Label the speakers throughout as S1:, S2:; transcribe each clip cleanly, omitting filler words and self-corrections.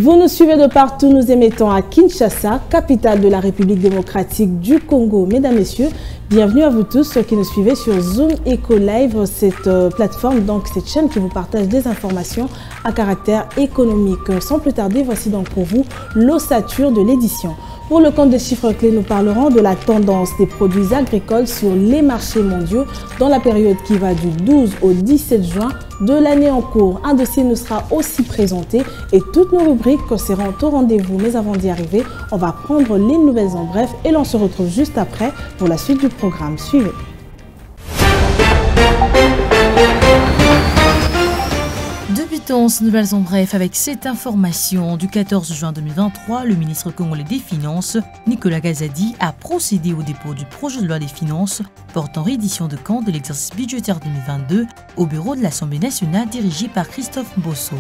S1: Vous nous suivez de partout, nous émettons à Kinshasa, capitale de la République démocratique du Congo. Mesdames, Messieurs, bienvenue à vous tous qui nous suivez sur Zoom Eco Live, cette plateforme, donc cette chaîne qui vous partage des informations à caractère économique. Sans plus tarder, voici donc pour vous l'ossature de l'édition. Pour le compte des chiffres clés, nous parlerons de la tendance des produits agricoles sur les marchés mondiaux dans la période qui va du 12 au 17 juin de l'année en cours. Un dossier nous sera aussi présenté et toutes nos rubriques seront au rendez-vous. Mais avant d'y arriver, on va prendre les nouvelles en bref et l'on se retrouve juste après pour la suite du programme. Suivez.
S2: Débutons ces nouvelles en bref avec cette information. Du 14 juin 2023, le ministre congolais des Finances, Nicolas Kazadi, a procédé au dépôt du projet de loi des finances portant reddition de comptes de l'exercice budgétaire 2022 au bureau de l'Assemblée nationale dirigé par Christophe Mbosso.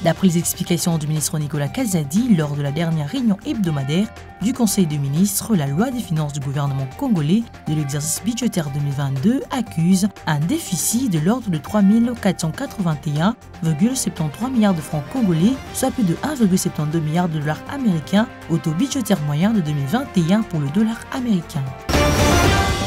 S2: D'après les explications du ministre Nicolas Kazadi lors de la dernière réunion hebdomadaire du Conseil des ministres, la loi des finances du gouvernement congolais de l'exercice budgétaire 2022 accuse un déficit de l'ordre de 3 481,73 milliards de francs congolais, soit plus de 1,72 milliard de dollars américains au taux budgétaire moyen de 2021 pour le dollar américain.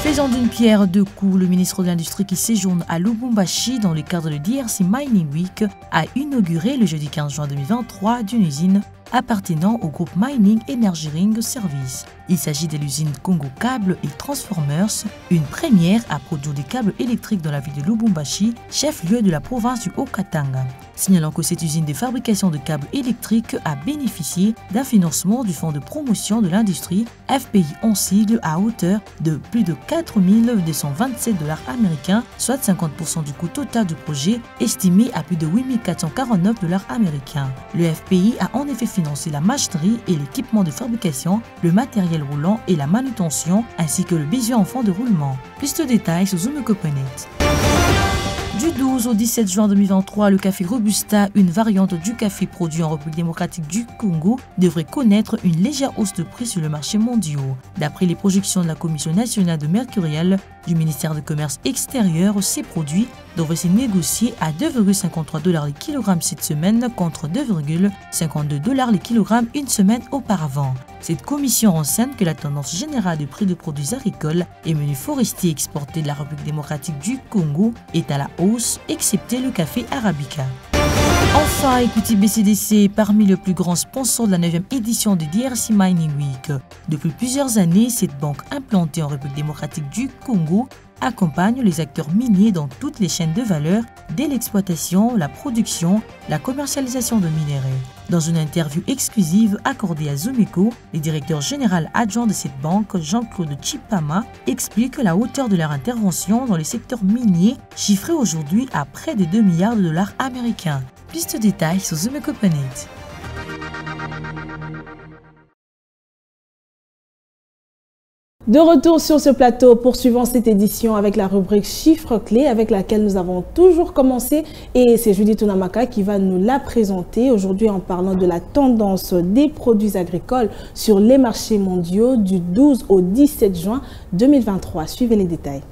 S2: Faisant d'une pierre deux coups, le ministre de l'Industrie qui séjourne à Lubumbashi dans le cadre de DRC Mining Week a inauguré le jeudi 15 juin 2023 d'une usine appartenant au groupe Mining Energy Ring Service. Il s'agit de l'usine Congo Câbles et Transformers, une première à produire des câbles électriques dans la ville de Lubumbashi, chef-lieu de la province du Haut-Katanga. Signalant que cette usine de fabrication de câbles électriques a bénéficié d'un financement du Fonds de promotion de l'industrie FPI en sigle à hauteur de plus de 4 227 dollars américains, soit 50% du coût total du projet, estimé à plus de 8 449 dollars américains. Le FPI a en effet financé la machinerie et l'équipement de fabrication, le matériel roulant et la manutention, ainsi que le besoin en fonds de roulement. Plus de détails sur Zoom Eco.net. Du 12 au 17 juin 2023, le café Robusta, une variante du café produit en République démocratique du Congo, devrait connaître une légère hausse de prix sur le marché mondial. D'après les projections de la Commission nationale de mercurial du ministère du Commerce extérieur, ces produits devraient se négocier à 2,53 $ le kilogramme cette semaine contre 2,52 $ le kilogramme une semaine auparavant. Cette commission renseigne que la tendance générale du prix de produits agricoles et menus forestiers exportés de la République démocratique du Congo est à la hausse, excepté le café arabica. Enfin, écoutez BCDC, parmi les plus grands sponsors de la 9e édition du DRC Mining Week. Depuis plusieurs années, cette banque implantée en République démocratique du Congo accompagne les acteurs miniers dans toutes les chaînes de valeur, dès l'exploitation, la production, la commercialisation de minerais. Dans une interview exclusive accordée à Zoom-Eco, le directeur général adjoint de cette banque, Jean-Claude Chipama, explique la hauteur de leur intervention dans les secteurs miniers, chiffrée aujourd'hui à près de 2 milliards de dollars américains. Plus de détails sur Zoom-Eco.net.
S1: De retour sur ce plateau, poursuivons cette édition avec la rubrique chiffres clés avec laquelle nous avons toujours commencé et c'est Judith Unamaka qui va nous la présenter aujourd'hui en parlant de la tendance des produits agricoles sur les marchés mondiaux du 12 au 17 juin 2023. Suivez les détails.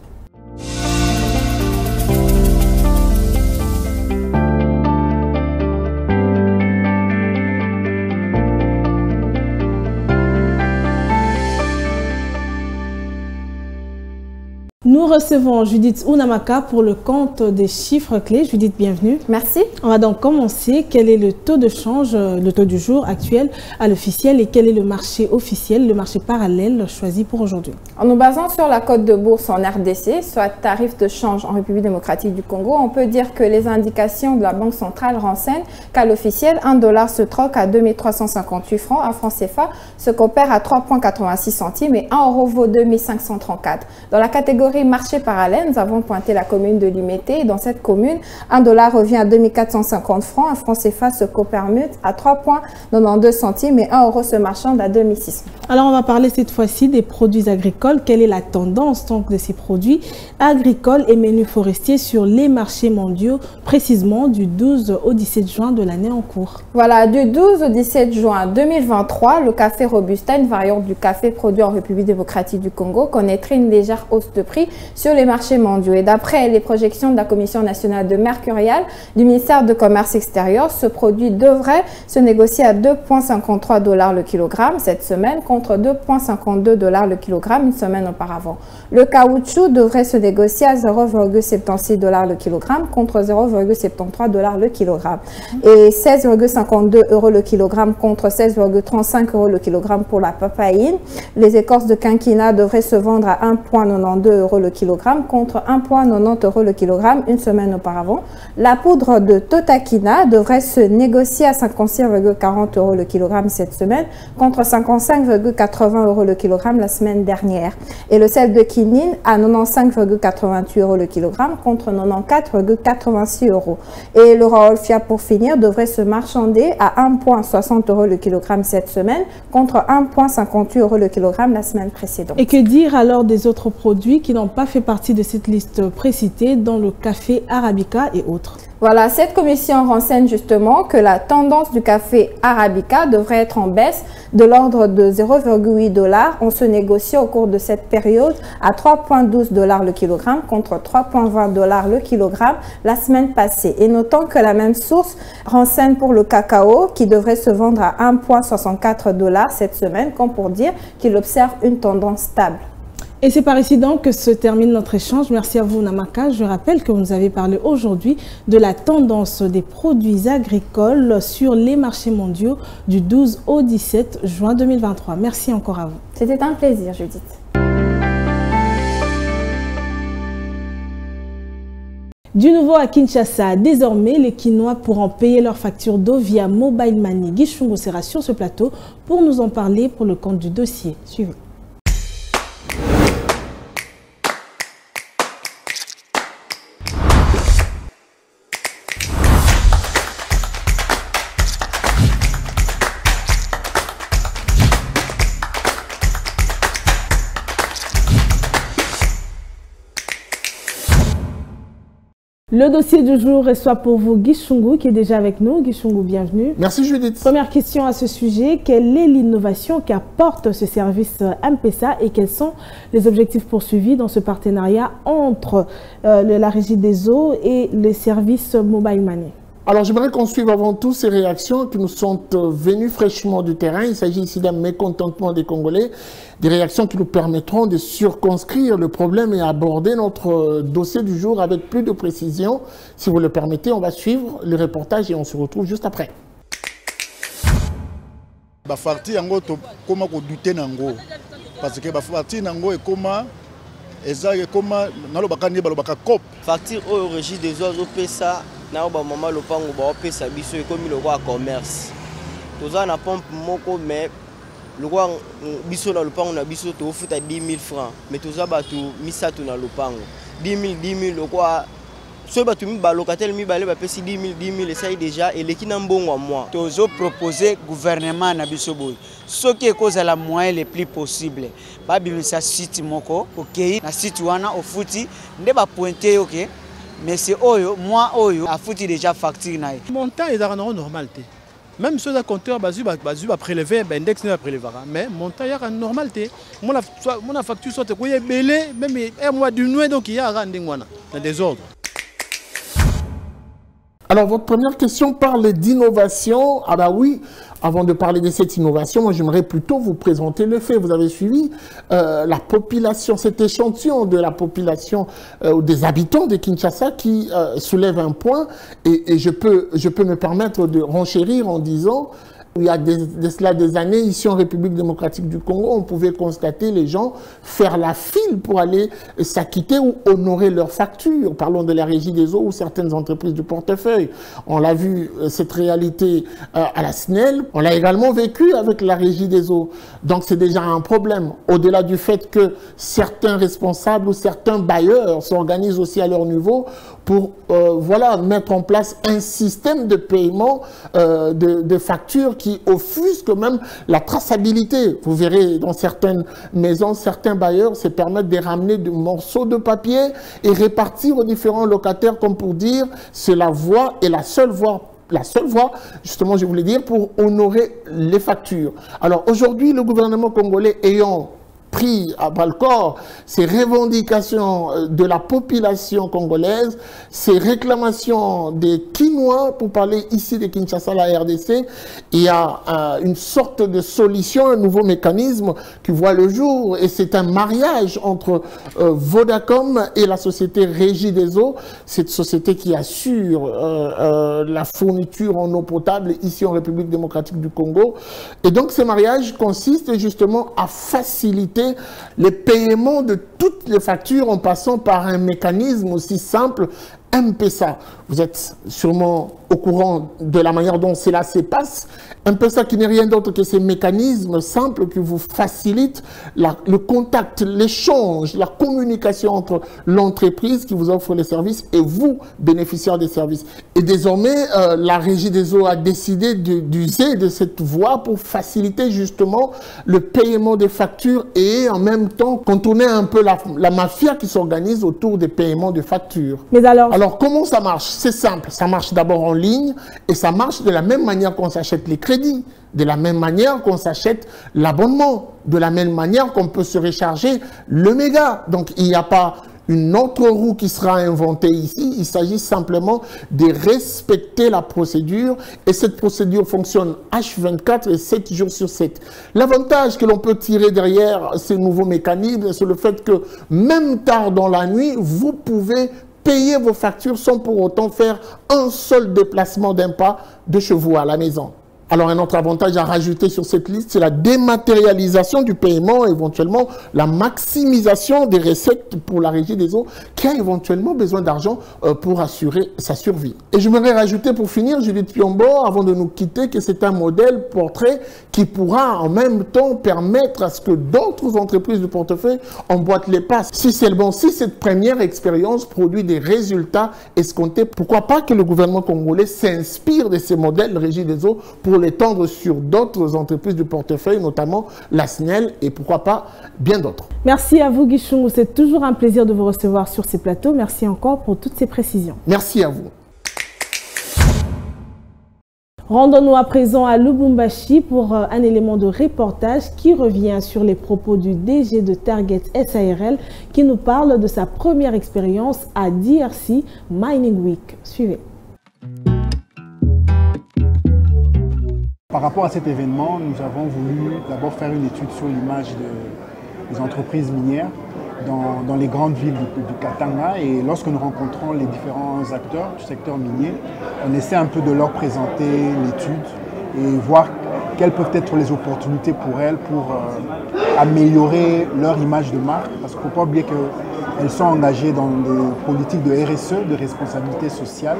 S1: Nous recevons Judith Unamaka pour le compte des chiffres clés. Judith, bienvenue.
S3: Merci.
S1: On va donc commencer. Quel est le taux de change, le taux du jour actuel à l'officiel et quel est le marché officiel, le marché parallèle choisi pour aujourd'hui?
S3: En nous basant sur la cote de bourse en RDC, soit tarif de change en République démocratique du Congo, on peut dire que les indications de la Banque centrale renseignent qu'à l'officiel, 1 dollar se troque à 2358 francs, un franc CFA se compare à 3,86 centimes et 1 euro vaut 2534. Dans la catégorie marché parallèle, nous avons pointé la commune de Limete et dans cette commune, 1 dollar revient à 2450 francs, un franc CFA se copermute à 3,92 centimes et 1 euro se marchande à 2600.
S1: Alors on va parler cette fois-ci des produits agricoles. Quelle est la tendance donc de ces produits agricoles et menus forestiers sur les marchés mondiaux, précisément du 12 au 17 juin de l'année en cours?
S3: Voilà, du 12 au 17 juin 2023, le café Robusta, une variante du café produit en République démocratique du Congo, connaîtrait une légère hausse de prix sur les marchés mondiaux. Et d'après les projections de la Commission nationale de mercurial du ministère de Commerce extérieur, ce produit devrait se négocier à 2,53 $ le kilogramme cette semaine contre 2,52 $ le kilogramme une semaine auparavant. Le caoutchouc devrait se négocier à 0,76 $ le kilogramme contre 0,73 $ le kilogramme et 16,52 € le kilogramme contre 16,35 € le kilogramme pour la papaïne. Les écorces de quinquina devraient se vendre à 1,92 € le kilogramme contre 1,90 € le kilogramme une semaine auparavant. La poudre de totakina devrait se négocier à 56,40 € le kilogramme cette semaine contre 55,80 € le kilogramme la semaine dernière. Et le sel de quinine à 95,88 € le kilogramme contre 94,86 €. Et le Raolfia pour finir devrait se marchander à 1,60 € le kilogramme cette semaine contre 1,58 € le kilogramme la semaine précédente.
S1: Et que dire alors des autres produits qui n'ont pas fait partie de cette liste précitée, dans le café Arabica et autres?
S3: Voilà, cette commission renseigne justement que la tendance du café Arabica devrait être en baisse de l'ordre de 0,8 $. On se négocie au cours de cette période à 3,12 $ le kilogramme contre 3,20 $ le kilogramme la semaine passée. Et notons que la même source renseigne pour le cacao qui devrait se vendre à 1,64 $ cette semaine, comme pour dire qu'il observe une tendance stable.
S1: Et c'est par ici donc que se termine notre échange. Merci à vous, Namaka. Je rappelle que vous nous avez parlé aujourd'hui de la tendance des produits agricoles sur les marchés mondiaux du 12 au 17 juin 2023. Merci encore à vous.
S3: C'était un plaisir, Judith.
S1: Du nouveau à Kinshasa, désormais, les Kinois pourront payer leurs factures d'eau via Mobile Money. Guy Chungo sera sur ce plateau pour nous en parler pour le compte du dossier. Suivez. Le dossier du jour reçoit pour vous Guy Chungo qui est déjà avec nous. Guy Chungo, bienvenue.
S4: Merci Judith.
S1: Première question à ce sujet, quelle est l'innovation qu'apporte ce service M-Pesa et quels sont les objectifs poursuivis dans ce partenariat entre la Régie des eaux et le service Mobile Money?
S4: Alors j'aimerais qu'on suive avant tout ces réactions qui nous sont venues fraîchement du terrain. Il s'agit ici d'un mécontentement des Congolais, des réactions qui nous permettront de circonscrire le problème et aborder notre dossier du jour avec plus de précision. Si vous le permettez, on va suivre le reportage et on se retrouve juste après.
S5: Bafarti yango to koma ko douter nango parce que bafarti nango et koma ezake koma nalo bakani balobaka cop
S6: facture au régie des oiseaux pesa na ba mama lopango ba pesa biso ekomi loko a commerce toza na pompe moko mais loko biso na lopango na biso to futa 10 000 francs mais toza batu misatu na lopango 10 000 loko so batu mi ba locataire mi balé ba pesi 10 000 essaye déjà et l'équipe na mbongo moi
S7: tozo proposer gouvernement na biso boy ce qui est cause à la moyen le plus possible ba bimisa site moko OK na site wana au futi nde ba pointer OK mais c'est oyo moi oyo a foutu déjà facture na
S8: montant est dans normalité même ceux à compteur bazu va prélever index ne va prélever mais montant y a normalité mon facture soit ko belé même un mois du nuit donc il y a rending wana dans des ordres.
S4: Alors, votre première question parle d'innovation. Ah bah oui, avant de parler de cette innovation, moi j'aimerais plutôt vous présenter le fait. Vous avez suivi la population, cet échantillon de la population des habitants de Kinshasa qui soulève un point et je peux me permettre de renchérir en disant il y a de cela des années, ici en République démocratique du Congo, on pouvait constater les gens faire la file pour aller s'acquitter ou honorer leurs factures. Parlons de la Régie des eaux ou certaines entreprises du portefeuille. On l'a vu, cette réalité à la SNEL. On l'a également vécu avec la Régie des eaux. Donc c'est déjà un problème. Au-delà du fait que certains responsables ou certains bailleurs s'organisent aussi à leur niveau pour voilà, mettre en place un système de paiement de factures qui offusque même la traçabilité. Vous verrez dans certaines maisons, certains bailleurs se permettent de ramener des morceaux de papier et répartir aux différents locataires comme pour dire c'est la voie et la seule voie, justement, je voulais dire, pour honorer les factures. Alors aujourd'hui, le gouvernement congolais ayant pris à bras-le-corps ces revendications de la population congolaise, ces réclamations des Quinois, pour parler ici de Kinshasa, la RDC, il y a une sorte de solution, un nouveau mécanisme qui voit le jour, et c'est un mariage entre Vodacom et la société Régie des eaux, cette société qui assure la fourniture en eau potable ici en République démocratique du Congo. Et donc ce mariage consiste justement à faciliter les paiements de toutes les factures en passant par un mécanisme aussi simple, M-Pesa. Vous êtes sûrement au courant de la manière dont cela se passe. M-Pesa qui n'est rien d'autre que ces mécanismes simples qui vous facilitent le contact, l'échange, la communication entre l'entreprise qui vous offre les services et vous, bénéficiaires des services. Et désormais, la Régie des eaux a décidé d'user de cette voie pour faciliter justement le paiement des factures et en même temps contourner un peu la mafia qui s'organise autour des paiements de factures.
S1: Mais alors,
S4: comment ça marche? C'est simple, ça marche d'abord en ligne et ça marche de la même manière qu'on s'achète les crédits, de la même manière qu'on s'achète l'abonnement, de la même manière qu'on peut se recharger le méga. Donc il n'y a pas une autre roue qui sera inventée ici, il s'agit simplement de respecter la procédure et cette procédure fonctionne H24 et 7 jours sur 7. L'avantage que l'on peut tirer derrière ces nouveaux mécanismes, c'est le fait que même tard dans la nuit, vous pouvez payer vos factures sans pour autant faire un seul déplacement d'un pas de chez vous à la maison. Alors un autre avantage à rajouter sur cette liste, c'est la dématérialisation du paiement, éventuellement la maximisation des recettes pour la Régie des eaux qui a éventuellement besoin d'argent pour assurer sa survie. Et je voudrais rajouter pour finir, Judith Piombo, avant de nous quitter, que c'est un modèle portrait qui pourra en même temps permettre à ce que d'autres entreprises de portefeuille emboîtent les pas. Si c'est le bon, si cette première expérience produit des résultats escomptés, pourquoi pas que le gouvernement congolais s'inspire de ces modèles de Régie des eaux pour l'étendre sur d'autres entreprises du portefeuille, notamment la SNEL et pourquoi pas bien d'autres.
S1: Merci à vous, Guichou. C'est toujours un plaisir de vous recevoir sur ces plateaux. Merci encore pour toutes ces précisions.
S4: Merci à vous.
S1: Rendons-nous à présent à Lubumbashi pour un élément de reportage qui revient sur les propos du DG de Target SARL qui nous parle de sa première expérience à DRC Mining Week. Suivez.
S9: Par rapport à cet événement, nous avons voulu d'abord faire une étude sur l'image des entreprises minières dans les grandes villes du Katanga. Et lorsque nous rencontrons les différents acteurs du secteur minier, on essaie un peu de leur présenter l'étude et voir quelles peuvent être les opportunités pour elles pour améliorer leur image de marque. Parce qu'il ne faut pas oublier qu'elles sont engagées dans des politiques de RSE, de responsabilité sociale.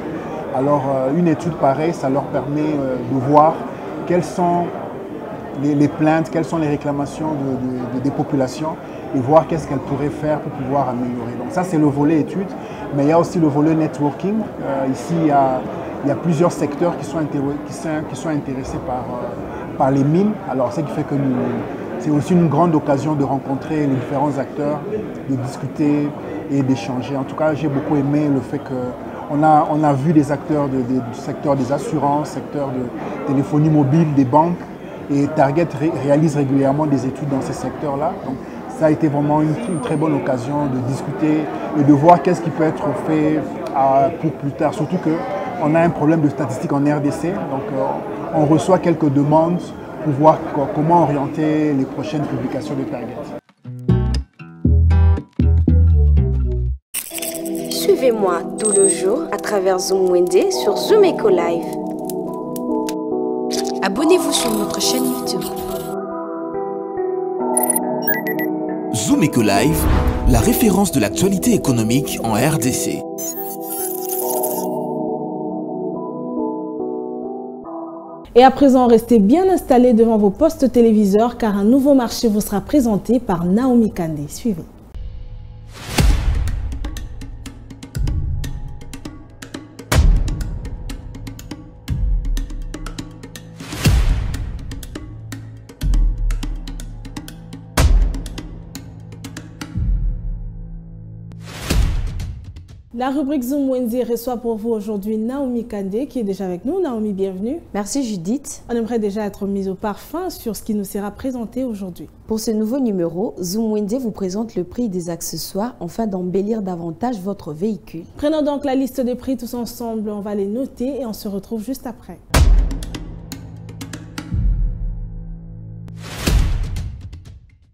S9: Alors une étude pareille, ça leur permet de voir quelles sont les plaintes, quelles sont les réclamations des populations et voir qu'est-ce qu'elles pourraient faire pour pouvoir améliorer. Donc ça, c'est le volet études, mais il y a aussi le volet networking. Ici, il y a plusieurs secteurs qui sont intéressés par les mines. Alors, ce qui fait que c'est aussi une grande occasion de rencontrer les différents acteurs, de discuter et d'échanger. En tout cas, j'ai beaucoup aimé le fait que on a vu des acteurs du secteur des assurances, secteur de téléphonie mobile, des banques, et Target réalise régulièrement des études dans ces secteurs-là. Donc ça a été vraiment une très bonne occasion de discuter et de voir qu'est-ce qui peut être fait pour plus tard. Surtout qu'on a un problème de statistiques en RDC, donc on reçoit quelques demandes pour voir comment orienter les prochaines publications de Target.
S10: Suivez-moi tout le jour à travers Zoom Wende sur Zoom Eco Live. Abonnez-vous sur notre chaîne YouTube.
S11: Zoom Eco Live, la référence de l'actualité économique en RDC.
S1: Et à présent, restez bien installés devant vos postes téléviseurs car un nouveau marché vous sera présenté par Naomi Kandé. Suivez. La rubrique Zoom Wendy reçoit pour vous aujourd'hui Naomi Kandé qui est déjà avec nous. Naomi, bienvenue.
S12: Merci Judith.
S1: On aimerait déjà être mise au parfum sur ce qui nous sera présenté aujourd'hui.
S12: Pour ce nouveau numéro, Zoom Wendy vous présente le prix des accessoires afin d'embellir davantage votre véhicule.
S1: Prenons donc la liste des prix tous ensemble, on va les noter et on se retrouve juste après.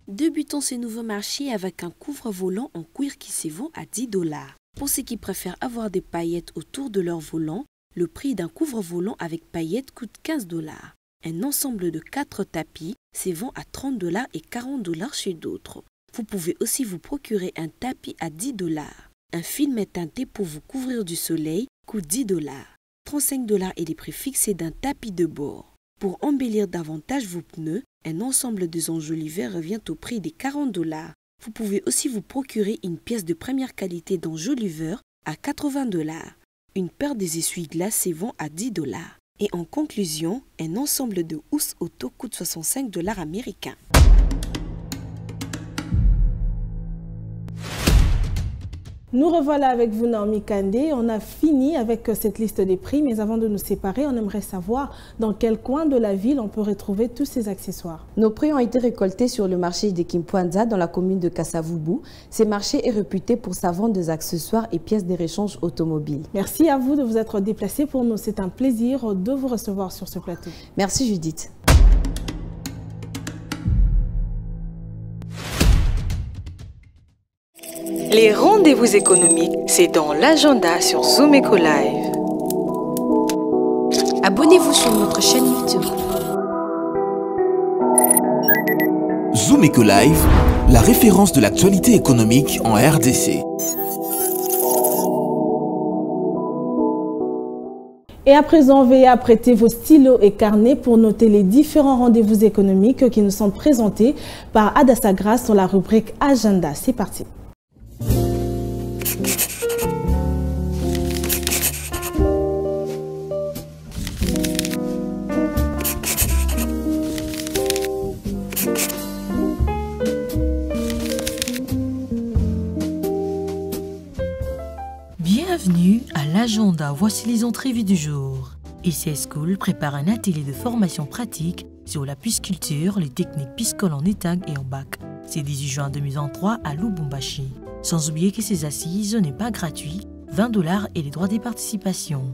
S13: Débutons ce nouveau marché avec un couvre-volant en cuir qui se vend à 10 $. Pour ceux qui préfèrent avoir des paillettes autour de leur volant, le prix d'un couvre-volant avec paillettes coûte 15 $. Un ensemble de 4 tapis se vend à 30 $ et 40 $ chez d'autres. Vous pouvez aussi vous procurer un tapis à 10 $. Un film teinté pour vous couvrir du soleil coûte 10 $. 35 $ est le prix fixé d'un tapis de bord. Pour embellir davantage vos pneus, un ensemble de enjoliveurs revient au prix de 40 $. Vous pouvez aussi vous procurer une pièce de première qualité d'enjoliveur à 80 $. Une paire des essuie-glaces se vend à 10 $. Et en conclusion, un ensemble de housses auto coûte 65 $ américains.
S1: Nous revoilà avec vous Naomi Kandé. On a fini avec cette liste des prix, mais avant de nous séparer, on aimerait savoir dans quel coin de la ville on peut retrouver tous ces accessoires.
S12: Nos prix ont été récoltés sur le marché de Kimpwanza dans la commune de Kassavubu. Ce marché est réputé pour sa vente des accessoires et pièces de rechange automobiles.
S1: Merci à vous de vous être déplacés pour nous. C'est un plaisir de vous recevoir sur ce plateau.
S12: Merci Judith.
S14: Les rendez-vous économiques, c'est dans l'agenda sur Zoom Eco Live. Abonnez-vous sur notre chaîne YouTube.
S11: Zoom Eco Live, la référence de l'actualité économique en RDC.
S1: Et à présent, veuillez apprêter vos stylos et carnets pour noter les différents rendez-vous économiques qui nous sont présentés par Adassa Grace dans la rubrique Agenda. C'est parti.
S2: Bienvenue à l'agenda, voici les entrées du jour. ICS School prépare un atelier de formation pratique sur la pisciculture, les techniques piscicoles en étang et en bac. C'est 18 juin 2023 à Lubumbashi. Sans oublier que ces assises n'est pas gratuit, 20 $ et les droits des participations.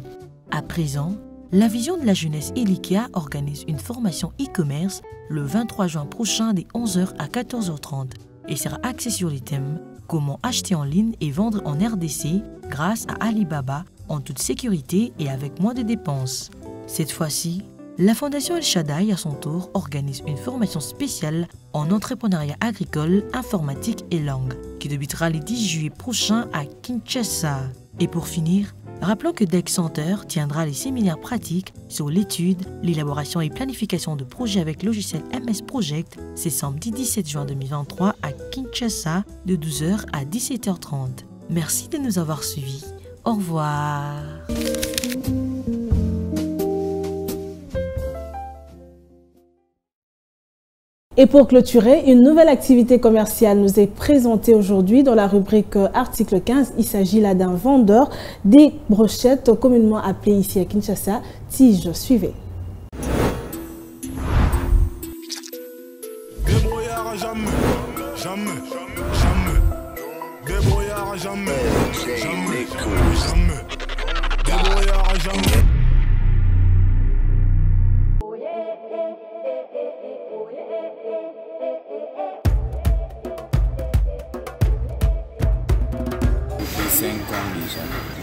S2: À présent, la Vision de la jeunesse et l'IKEA organise une formation e-commerce le 23 juin prochain de 11h à 14h30 et sera axée sur les thèmes comment acheter en ligne et vendre en RDC grâce à Alibaba en toute sécurité et avec moins de dépenses. Cette fois-ci, la Fondation El Shaddai à son tour organise une formation spéciale en entrepreneuriat agricole, informatique et langue qui débutera le 10 juillet prochain à Kinshasa. Et pour finir, rappelons que Deck Center tiendra les séminaires pratiques sur l'étude, l'élaboration et planification de projets avec logiciel MS Project, c'est samedi 17 juin 2023 à Kinshasa de 12h à 17h30. Merci de nous avoir suivis. Au revoir.
S1: Et pour clôturer, une nouvelle activité commerciale nous est présentée aujourd'hui dans la rubrique article 15. Il s'agit là d'un vendeur des brochettes communément appelées ici à Kinshasa tige. Suivez.
S15: Débrouillard jamais, jamais, jamais. Débrouillard jamais, jamais, jamais. Débrouillard jamais.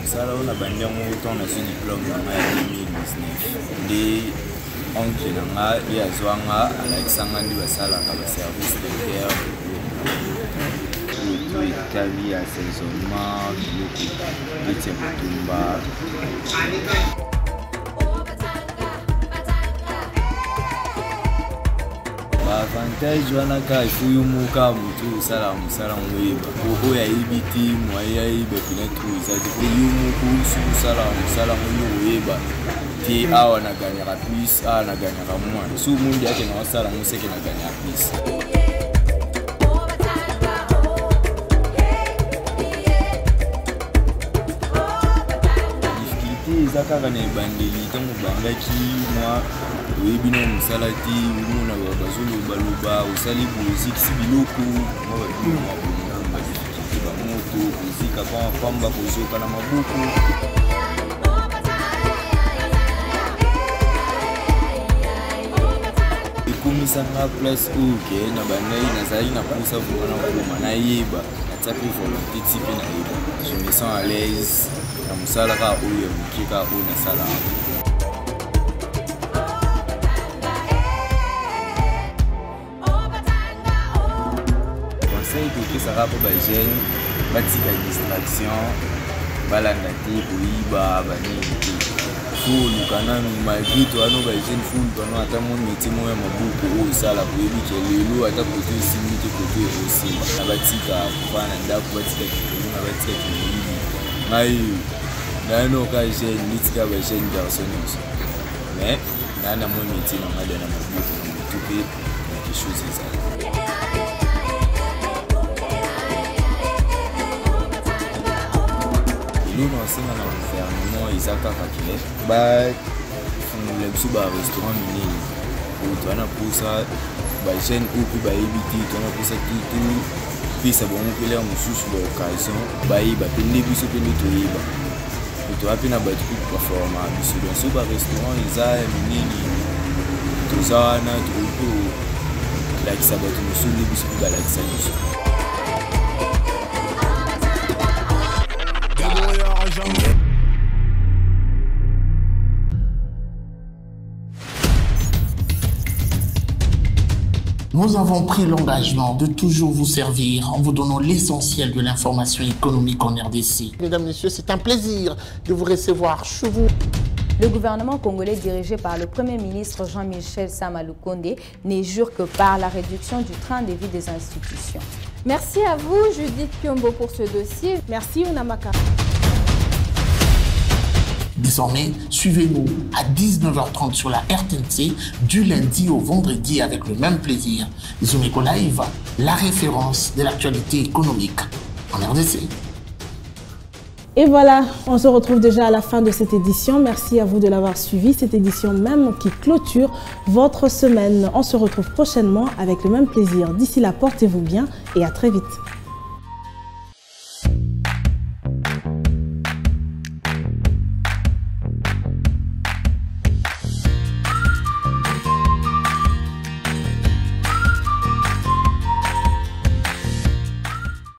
S16: Sala on a bandé mon temps na sur diplôme en 2019 de oncle nanga ya zwanga Alexandre ndi basala ka service de guerre tout Italie assaisonnement le Tumba. Avantage wana ka ifuyu muka mutu usala musala ngweba ko ya ibiti moya ibe pinetu isaje ko yumuku usala musala ngweba ti awa na ganya ka plus a na ganya ka mwa su mundi yake na wasala museke na ganya plus. eza kaka na ebandeli ntango obandaki mwa oyebi na mosala te omona bazolobaloba osali bozikisi biloko mwa badifficulté bamoto kozika pamba kozoka na maboko. ekomisanga place oyo ke na bandai nazali na posa vraimen na koma nayeba natia mpe volonté ti mpe nayeba je me sens à l'aise na mosala kaka oyo ya mokie kaka oyo nasala conseil topesaka mpo bajeune batika distraction balanda te koyiba banini te foluka nanu malgré to ano bajeune foluka no ata mo métier mo ya maboko oyo osala koyebi ke lelo ata kote osimbi te kote osimba na batika kofana na ndako batika kikolo na batika kimoyibi ngai nano ka jeune nitika bajeune garçon nyonso mais naa na mo métier na ngai na maboko na motu mpe na quelque chose ezala eloko nasenga na gouvernement eza kaka ke bafungula biso barestaurant minene oyo toana posa bajeune oyo mpe bayebi te toana posa te topesa bango mpele ya mosusu baoccasion bayeba mpe nde biso mpe nde toyeba po toya mpe na bato mpe kopaforma biso donc so barestaurant eza ya minene toza wana tokoki mpe kolakisa bato mosusu nde biso mpe balakisa biso.
S4: Nous avons pris l'engagement de toujours vous servir en vous donnant l'essentiel de l'information économique en RDC. Mesdames, Messieurs, c'est un plaisir de vous recevoir chez vous.
S17: Le gouvernement congolais dirigé par le Premier ministre Jean-Michel Sama Lukonde n'est jure que par la réduction du train de vie des institutions.
S3: Merci à vous, Judith Piombo, pour ce dossier.
S1: Merci, Onamaka.
S4: Désormais, suivez-nous à 19h30 sur la RTNC du lundi au vendredi avec le même plaisir. Zoom Eco Live, la référence de l'actualité économique en RDC.
S1: Et voilà, on se retrouve déjà à la fin de cette édition. Merci à vous de l'avoir suivi, cette édition même qui clôture votre semaine. On se retrouve prochainement avec le même plaisir. D'ici là, portez-vous bien et à très vite.